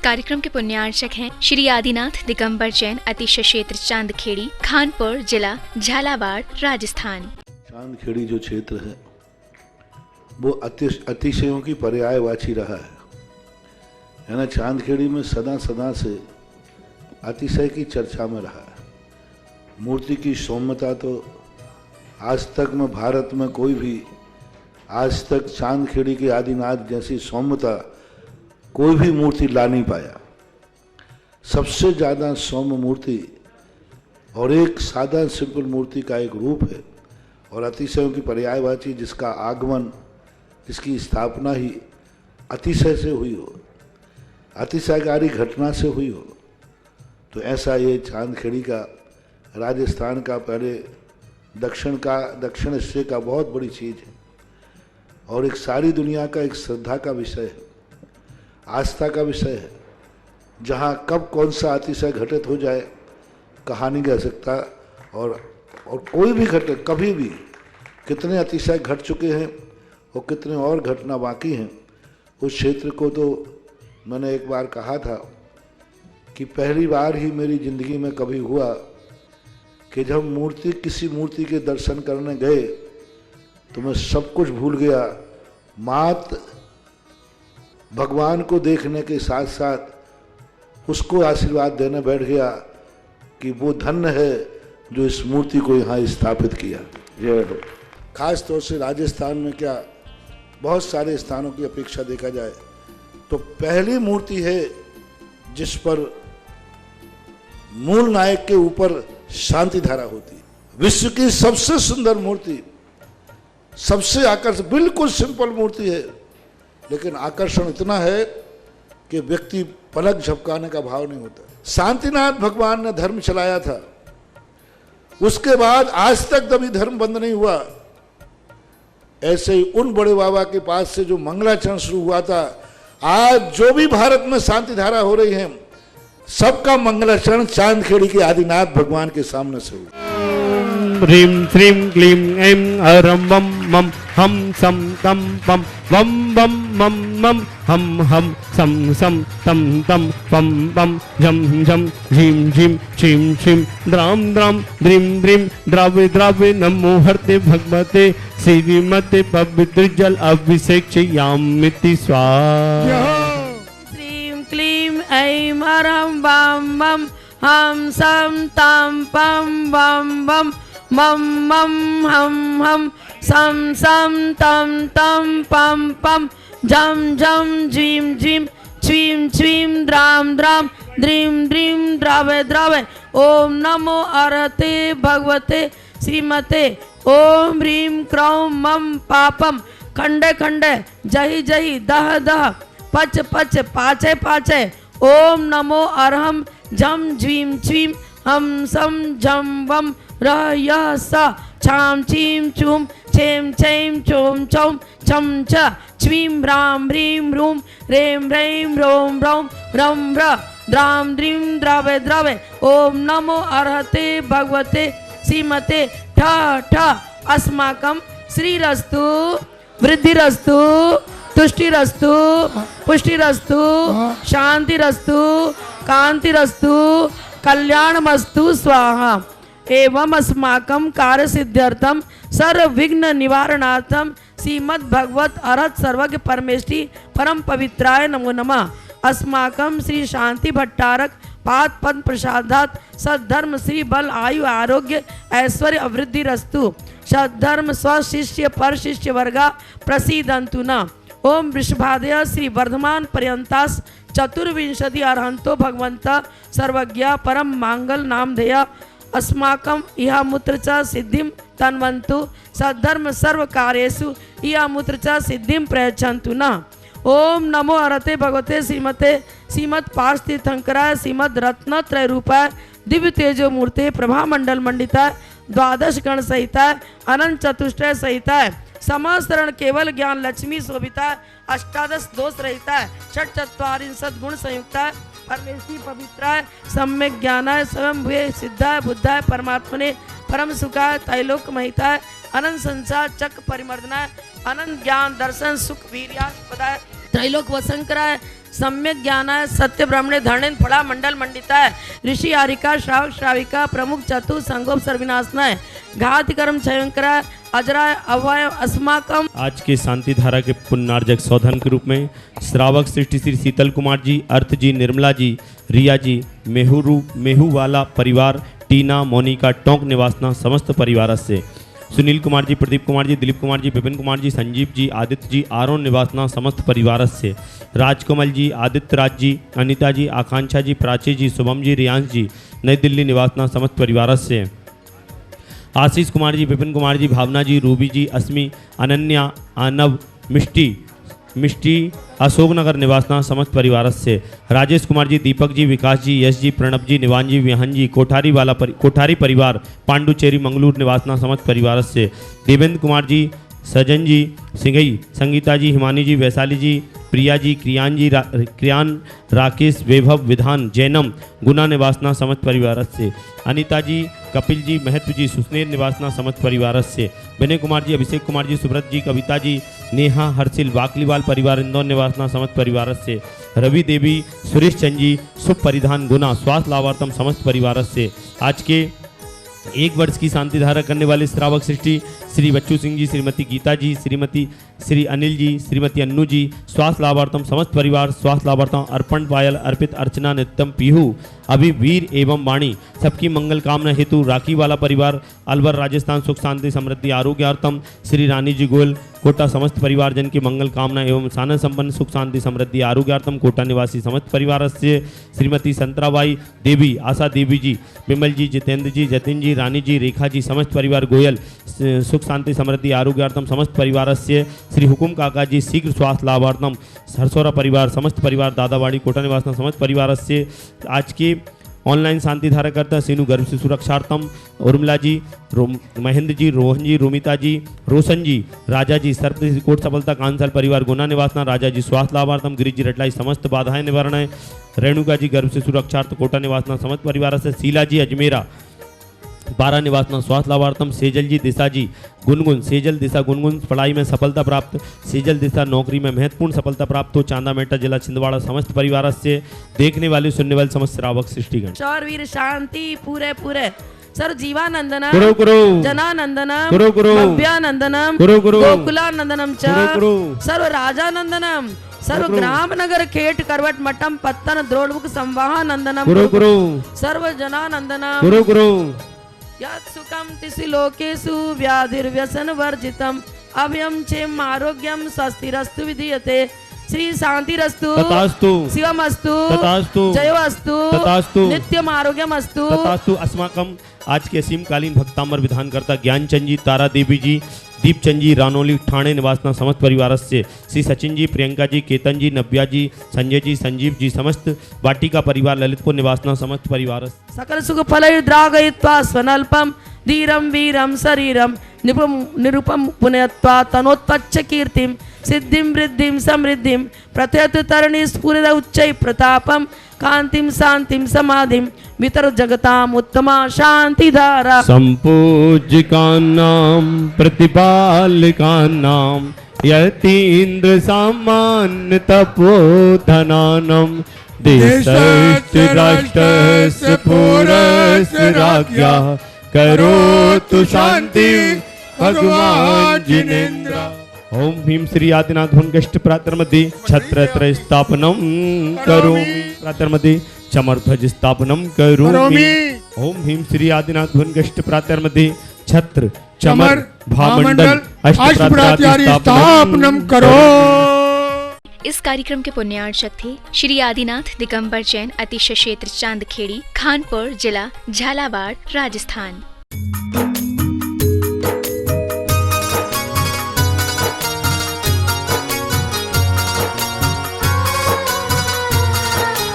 कार्यक्रम के पुण्यार्चक हैं श्री आदिनाथ दिगंबर जैन अतिशय क्षेत्र चांदखेड़ी, खानपुर जिला, झालावाड़, राजस्थान। चांदखेड़ी जो क्षेत्र है वो अतिशयों की पर्यायवाची रहा है ना। चांदखेड़ी में सदा सदा से अतिशय की चर्चा में रहा है। मूर्ति की सौम्यता तो आज तक में भारत में कोई भी आज तक चांदखेड़ी के आदिनाथ जैसी सौम्यता कोई भी मूर्ति ला नहीं पाया। सबसे ज़्यादा सौम्य मूर्ति और एक सादा सिंपल मूर्ति का एक रूप है और अतिशयों की पर्यायवाची जिसका आगमन, जिसकी स्थापना ही अतिशय से हुई हो, अतिशयकारी घटना से हुई हो, तो ऐसा ये चांदखेड़ी का राजस्थान का पहले दक्षिण हिस्से का बहुत बड़ी चीज़ है और एक सारी दुनिया का एक श्रद्धा का विषय है, आस्था का विषय है। जहाँ कब कौन सा अतिशय घटित हो जाए कहा नहीं जा सकता और कोई भी घटे कभी भी कितने अतिशय घट चुके हैं और कितने और घटना बाकी हैं। उस क्षेत्र को तो मैंने एक बार कहा था कि पहली बार ही मेरी ज़िंदगी में कभी हुआ कि जब किसी मूर्ति के दर्शन करने गए तो मैं सब कुछ भूल गया। मात भगवान को देखने के साथ साथ उसको आशीर्वाद देने बैठ गया कि वो धन्य है जो इस मूर्ति को यहाँ स्थापित किया। खास तौर से राजस्थान में क्या बहुत सारे स्थानों की अपेक्षा देखा जाए तो पहली मूर्ति है जिस पर मूल नायक के ऊपर शांति धारा होती है। विश्व की सबसे सुंदर मूर्ति, सबसे आकर्षक, बिल्कुल सिंपल मूर्ति है लेकिन आकर्षण इतना है कि व्यक्ति पलक झपकाने का भाव नहीं होता। शांतिनाथ भगवान ने धर्म चलाया था, उसके बाद आज तक कभी धर्म बंद नहीं हुआ। ऐसे ही उन बड़े बाबा के पास से जो मंगलाचरण शुरू हुआ था, आज जो भी भारत में शांति धारा हो रही है सबका मंगलाचरण चांदखेड़ी के आदिनाथ भगवान के सामने से हुआ। ह्रीं श्रीं क्लीं ऐं अरं वं मं हम सम तम पम वम वम मम मम हम सम सम तम तम पम पम झम झम झीं झीं छीं छीं द्राम द्राम द्रीं द्रीं द्रावे द्रावे नमो हरते भगवते श्रीमते पवित्र जल अभिषेक्ष्यामिति स्वाहा। श्रीं क्लीं ऐं अरं वं मं हम सम तम पम वम वम मम मम हम सम सम तम तम पम पम झम झम झीं झीं छीं छीं द्राम द्राम द्रीं द्रीं द्रावे द्रावे। ओम नमो अरते भगवते श्रीमते ओम ह्रीं क्रौं मम पापम खंडे खंडे जहि जहि दह दह पच पच पाचे पाचे। ओम नमो अरहम झम झीं छीं हम सम झम वम रह यह स छाम छीं छूम छेम छेम चोम चौम छम छ छ्वीं ह्रां ह्रीं ह्रूं रें रैं रों रौं रं र द्रां द्रीं द्रावे द्रावे। ओम नमो अर्हते भगवते श्रीमते ठ ठ अस्माकं श्रीरस्तु वृद्धिरस्तु तुष्टिरस्तु पुष्टिरस्तु शांतिरस्तु कांतिरस्तु कल्याणमस्तु स्वाहा। एवं अस्माकं कार्य सिद्ध्यर्थम सर्व विघ्न निवारणार्थम श्रीमद् भगवत अर्हत सर्वज्ञ परमेष्टि परम पवित्राय नमो नमः। अस्माकं श्री शांति भट्टारक पाद पद्म प्रसादात सद्धर्म श्री बल आयु आरोग्य ऐश्वर्य अवृद्धि रस्तु। सद्धर्म स्वशिष्य पर शिष्य वर्गा प्रसीदंतु न। ओम वृषभादय श्री वर्धमान पर्यंतास चतुर्विंशति अर्हंतो भगवंत सर्वज्ञ परम मांगल नामधेय अस्माकं इह मूत्र च सिद्धिं तन्वन्तु सद्धर्म सर्व कार्येषु इह मूत्र च सिद्धिं प्रयच्छन्तु न। ओम नमो अरते भगवते श्रीमते श्रीमद् पार्श्वतीर्थंकराय श्रीमद् रत्नत्रय रूपाय दिव्य तेजो मूर्ते प्रभा मंडल मंडिताय द्वादश गण सहिताय अनंत चतुष्टय सहिताय समस्तरण केवल ज्ञान लक्ष्मी शोभिताय अष्टादश दोष रहिताय षट चत्वारिंशत् गुण संयुक्ताय परमेश्वरी पवित्राय सम्यक ज्ञानाय स्वयं भूये सिद्धाय बुद्धाय परमात्मने परम सुखाय त्रैलोक महिताय अनंत संसार चक्र परिमर्दनाय अनंत ज्ञान दर्शन सुख वीर्यास्पदाय त्रैलोक वसंकराय सम्यक ज्ञानाय सत्य ब्रह्मणे धरणेन फला मंडल मंडिताय ऋषि आरिका श्रावक श्राविका प्रमुख चतु संगोप सर्विनाशनाय घात कर्म क्षयंकराय अजराय अवय अस्माकम। आज के शांति धारा के पुण्यार्जक सौधन के रूप में श्रावक सृष्टि श्री शीतल कुमार जी, अर्थ जी, निर्मला जी, रिया जी, मेहूवाला परिवार, टीना, मोनिका, टोंक निवासना समस्त परिवार से, सुनील कुमार जी, प्रदीप कुमार जी, दिलीप कुमार जी, विपिन कुमार जी, संजीव जी, आदित्य जी, आरोन निवासना समस्त परिवार से, राजकमल जी, आदित्य राज जी, अनिता जी, आकांक्षा जी, प्राची जी, शुभम जी, रियांश जी, नई दिल्ली निवासना समस्त परिवार से, आशीष कुमार जी, विपिन कुमार जी, भावना जी, रूबी जी, अस्मी, अनन्या, आनव, मिष्टी अशोकनगर निवासना समस्त परिवार से, राजेश कुमार जी, दीपक जी, विकास जी, यश जी, प्रणब जी, निवान जी, विहन जी, कोठारी परिवार, पांडुचेरी मंगलूर निवासना समस्त परिवार से, देवेंद्र कुमार जी, सजन जी, सिंघई, संगीता जी, हिमानी जी, वैशाली जी, प्रिया जी, क्रियान, राकेश, वैभव, विधान, जैनम, गुना निवासना समस्त परिवार से, अनिता जी, कपिल जी, महत्व जी, सुस्नेर निवासना समस्त परिवार से, विनय कुमार जी, अभिषेक कुमार जी, सुब्रत जी, कविता जी, नेहा, हर्षिल, वाकलीवाल परिवार, इंदौर निवासना समस्त परिवार से, रवि देवी, सुरेश चंद जी, शुभ परिधान, गुना, स्वास्थ्य लाभार्थम समस्त परिवार से। आज के 1 वर्ष की शांति धारा करने वाले श्रावक सृष्टि श्री बच्चू सिंह जी, श्रीमती गीता जी, श्री अनिल जी, श्रीमती अन्नू जी, स्वास्थ्य लाभार्थम समस्त परिवार, स्वास्थ्य लाभार्थम अर्पण, पायल, अर्पित, अर्चना, नित्यम, पीहू, अभी, वीर एवं वाणी सबकी मंगल कामना हेतु, राखी वाला परिवार, अलवर राजस्थान, सुख शांति समृद्धि आरोग्यार्थम, श्री रानी जी गोयल, कोटा समस्त परिवार जन की मंगल कामना एवं सानंद संपन्न सुख शांति समृद्धि आरोग्यार्थम, कोटा निवासी समस्त परिवार से, श्रीमती संतराबाई देवी, आशा देवी जी, विमल जी, जितेंद्र जी, जतिन जी, रानी जी, रेखा जी, समस्त परिवार गोयल, सुख शांति समृद्धि आरोग्यार्थम समस्त परिवार से, श्री हुकुम काका जी, शीघ्र स्वास्थ्य लाभार्थम, हरसोरा परिवार, समस्त परिवार, दादावाड़ी, कोटा निवासना समस्त परिवार से। आज के ऑनलाइन शांति धारा करता सीनू गर्भ से सुरक्षार्थम, उर्मिला जी, महेंद्र जी, रोहन जी, रोमिता जी, रोशन जी, राजा जी, सर्वदेश कोट सफलता, कांसल परिवार, गुना निवासना, राजा जी, स्वास्थ्य लाभार्थम, गिरीश जी, रटलाई, समस्त बाधाएं निवारण है, रेणुका जी, गर्भ से सुरक्षार्थ, कोटा निवासना समस्त परिवार से, शीला जी, अजमेरा, 12 निवासना, स्वास्थ्य लाभार्थम, सेजल जी, दिशा जी, गुनगुन, सेजल, दिशा, गुनगुन पढ़ाई में सफलता प्राप्त, सेजल, दिशा नौकरी में महत्वपूर्ण सफलता प्राप्त हो, चांदा मेटा जिला छिंदवाड़ा समस्त परिवार से, देखने वाले सुनने वाले समस्त श्रावक सृष्टिगण, शौर वीर शांति पूरे पूरे, सर्व जीवानंदनम कुरु कुरु जनानंदनम कुरु कुरु भव्यानंदनम कुरु कुरु गोकुलानंदनम च कुरु सर्व राजानंदनम सर्व ग्राम नगर खेट करवट मठम पत्तन द्रोणमुख संवाहानंदनम कुरु कुरु सर्व जनानंदनम कुरु कुरु यत् सुखम तिसि लोकेषु व्याधिर्व्यसन वर्जितम अभयम चेम आरोग्यम स्वस्तिरस्तु विधीयते श्री शांतिरस्तु तथास्तु शिवमस्तु तथास्तु जयोस्तु तथास्तु नित्यम आरोग्यमस्तु तथास्तु। अस्माकम आज के असीमकालीन भक्तामर विधानकर्ता ज्ञानचंद जी, तारा देवी जी, दीपचंद जी, रानोली ठाणे निवासना समस्त परिवार से, श्री सचिन जी, प्रियंका जी, केतन जी, नव्या जी, संजय जी, संजीव जी, समस्त वाटिका परिवार, ललितपुर निवासना समस्त परिवार, सकल सुख फल द्रागयित्वा स्वनल्पम धीरम वीरम शरीरम निरुपम पुण्यत्वा तनोत्पच्च कीर्तिम सिद्धिम वृद्धिम समृद्धिम प्रत्यत तरणी स्फुरित उच्चै प्रतापम कांतिम शांतिम समाधिम वितर जगताम उत्तमा शांति धारा संपूज्यकानां प्रतिपालकानां यतीन्द्र सामान्य तपोधनानां देशस्य राष्ट्रस्य पुरस्य राज्ञा करोतु शांति भगवान जिनेन्द्र। ओम भीम श्री आदिनाथ भंगष्ट प्रातर्मध्ये छत्रत्रय स्थापनम करोमि, प्रातर्मध्ये चमरध्वज स्थापनम करोमि। ओम भीम श्री आदिनाथ भंगष्ट प्रातर्मध्ये छत्र चमर भामंडल अष्टप्रात्यादि स्थापनम करो। इस कार्यक्रम के पुण्यार्चक थे श्री आदिनाथ दिगंबर जैन, अतिशय क्षेत्र चांदखेड़ी, खानपुर जिला, झालावाड़, राजस्थान।